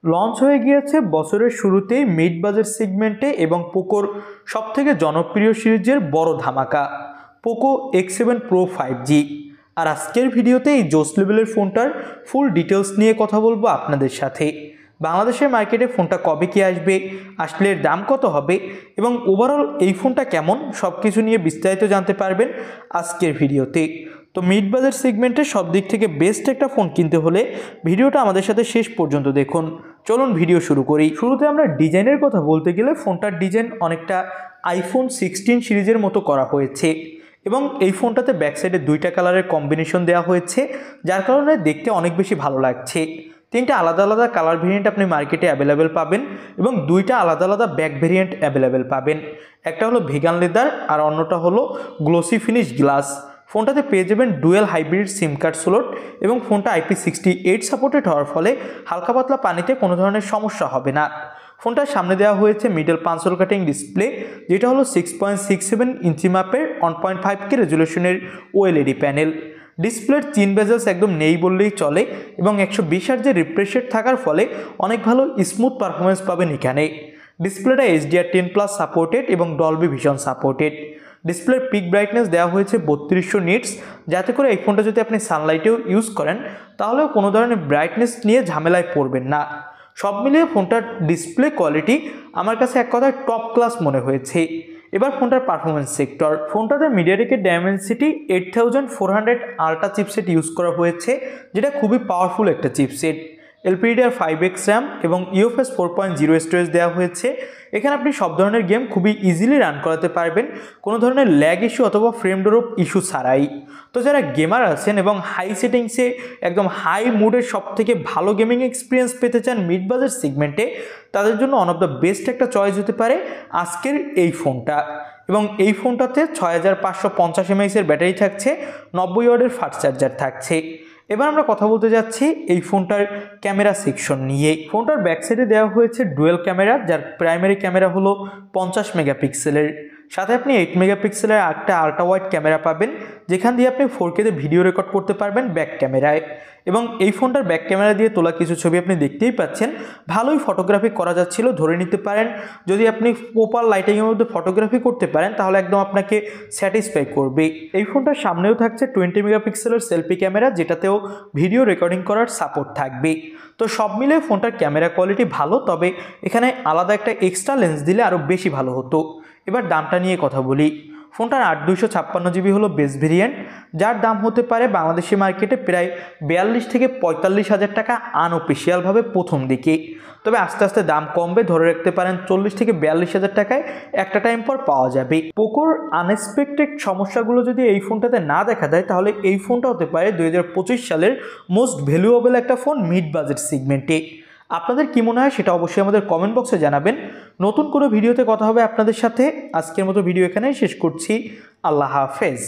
Launch হয়ে গিয়েছে বছরের শুরুতেই মিড বাজেট সেগমেন্টে এবং পোকোর সবথেকে জনপ্রিয় সিরিজের বড় ধামাকা পোকো X7 Pro 5G। আর আজকের ভিডিওতে এই জোস লেভেলের ফোনটার ফুল ডিটেলস নিয়ে কথা বলবো আপনাদের সাথে। বাংলাদেশের মার্কেটে ফোনটা কবে কি আসবে, আসলে এর দাম কত হবে এবং ওভারঅল এই ফোনটা কেমন, সব কিছু নিয়ে বিস্তারিত জানতে পারবেন আজকের ভিডিওতে। তো মিড বাজেট সেগমেন্টের সব দিক থেকে বেস্ট একটা ফোন কিনতে হলে ভিডিওটা আমাদের সাথে শেষ পর্যন্ত দেখুন। চলুন ভিডিও শুরু করি। শুরুতে আমরা ডিজাইনের কথা বলতে গেলে ফোনটার ডিজাইন অনেকটা iPhone 16 সিরিজের মতো করা হয়েছে এবং এই ফোনটাতে ব্যাক সাইডে দুইটা কালারের কম্বিনেশন দেওয়া হয়েছে, যার কারণে দেখতে অনেক বেশি ভালো লাগছে। তিনটা আলাদা আলাদা কালার ভেরিয়েন্ট আপনি মার্কেটে অ্যাভেলেবেল পাবেন এবং দুইটা আলাদা আলাদা ব্যাক ভেরিয়েন্ট অ্যাভেলেবেল পাবেন। একটা হলো ভেগান লেদার আর অন্যটা হলো গ্লোসি ফিনিশ গ্লাস। ফোনটাতে পেয়ে যাবেন ডুয়েল হাইব্রিড সিম কার্ড স্লট এবং ফোনটা IP68 সাপোর্টেড হওয়ার ফলে হালকা পাতলা পানিতে কোনো ধরনের সমস্যা হবে না। ফোনটার সামনে দেওয়া হয়েছে মিডল পাঞ্চল কাটিং ডিসপ্লে, যেটা হলো 6.67 ইঞ্চি মাপের 1.5K রেজুলেশনের OLED প্যানেল। ডিসপ্লের 3 বেজেলস একদম নেই বললেই চলে এবং 120 হার্জের রিফ্রেশ রেট থাকার ফলে অনেক ভালো স্মুথ পারফরমেন্স পাবেন এখানে। ডিসপ্লেটা HDR10+ সাপোর্টেড এবং ডলবি ভিশন সাপোর্টেড। ডিসপ্লের পিক ব্রাইটনেস দেওয়া হয়েছে 3200 নিটস, যাতে করে এই ফোনটা যদি আপনি সানলাইটেও ইউজ করেন তাহলেও কোনো ধরনের ব্রাইটনেস নিয়ে ঝামেলায় পড়বেন না। সব মিলিয়ে ফোনটার ডিসপ্লে কোয়ালিটি আমার কাছে এক কথায় টপ ক্লাস মনে হয়েছে। এবার ফোনটার পারফরমেন্স সেক্টর। ফোনটাতে মিডিয়াটেকের ডায়মেনসিটি 8400 আল্ট্রা চিপসেট ইউজ করা হয়েছে, যেটা খুবই পাওয়ারফুল একটা চিপসেট। LPDDR5X RAM এবং UFS 4.0 স্টোরেজ দেওয়া হয়েছে। এখানে আপনি সব ধরনের গেম খুবই ইজিলি রান করাতে পারবেন, কোনো ধরনের ল্যাগ ইস্যু অথবা ফ্রেম ড্রপ ইস্যু ছাড়াই। তো যারা গেমার আছেন এবং হাই সেটিংসে একদম হাই মুডের সব থেকে ভালো গেমিং এক্সপিরিয়েন্স পেতে চান মিড বাজেট সেগমেন্টে, তাদের জন্য ওয়ান অফ দ্য বেস্ট একটা চয়েস হতে পারে আজকের এই ফোনটা। এবং এই ফোনটাতে 6550 mAh ব্যাটারি থাকছে, 90 ওয়াটের ফাস্ট চার্জার থাকছে। এবার আমরা কথা বলতে যাচ্ছি এই ফোনটার ক্যামেরা সেকশন নিয়ে। ফোনটার ব্যাক সাইডে দেওয়া হয়েছে ডুয়েল ক্যামেরা, যার প্রাইমারি ক্যামেরা হলো 50 মেগাপিক্সেলের। সাথে আপনি 8 মেগাপিক্সেলের একটা আল্ট্রা ওয়াইড ক্যামেরা পাবেন, যেখান দিয়ে আপনি 4K-তে ভিডিও রেকর্ড করতে পারবেন ব্যাক ক্যামেরায়। এবং এই ফোনটার ব্যাক ক্যামেরা দিয়ে তোলা কিছু ছবি আপনি দেখতেই পাচ্ছেন, ভালোই ফটোগ্রাফি করা যাচ্ছিল। ধরে নিতে পারেন যদি আপনি প্রপার লাইটিংয়ের মধ্যে ফটোগ্রাফি করতে পারেন তাহলে একদম আপনাকে স্যাটিসফাই করবে। এই ফোনটার সামনেও থাকছে 20 মেগাপিক্সেলের সেলফি ক্যামেরা, যেটাতেও ভিডিও রেকর্ডিং করার সাপোর্ট থাকবে। তো সব মিলে ফোনটার ক্যামেরা কোয়ালিটি ভালো, তবে এখানে আলাদা একটা এক্সট্রা লেন্স দিলে আরও বেশি ভালো হতো। এবার দামটা নিয়ে কথা বলি। ফোনটার 8256GB হলো বেস ভেরিয়েন্ট, যার দাম হতে পারে বাংলাদেশি মার্কেটে প্রায় 42 থেকে 45 হাজার টাকা আনঅফিসিয়ালভাবে প্রথম দিকে। তবে আস্তে আস্তে দাম কমবে, ধরে রাখতে পারেন 40 থেকে 42 হাজার টাকায় একটা টাইম পর পাওয়া যাবে। পোকোর আনএক্সপেক্টেড সমস্যাগুলো যদি এই ফোনটাতে না দেখা দেয় তাহলে এই ফোনটা হতে পারে 2025 সালের মোস্ট ভ্যালুয়েবল একটা ফোন মিড বাজেট সেগমেন্টে। আপনাদের কি মনে হয় সেটা অবশ্যই আমাদের কমেন্ট বক্সে জানাবেন। নতুন কোনো ভিডিওতে কথা হবে আপনাদের সাথে। আজকের মতো ভিডিও এখানেই শেষ করছি। আল্লাহ হাফেজ।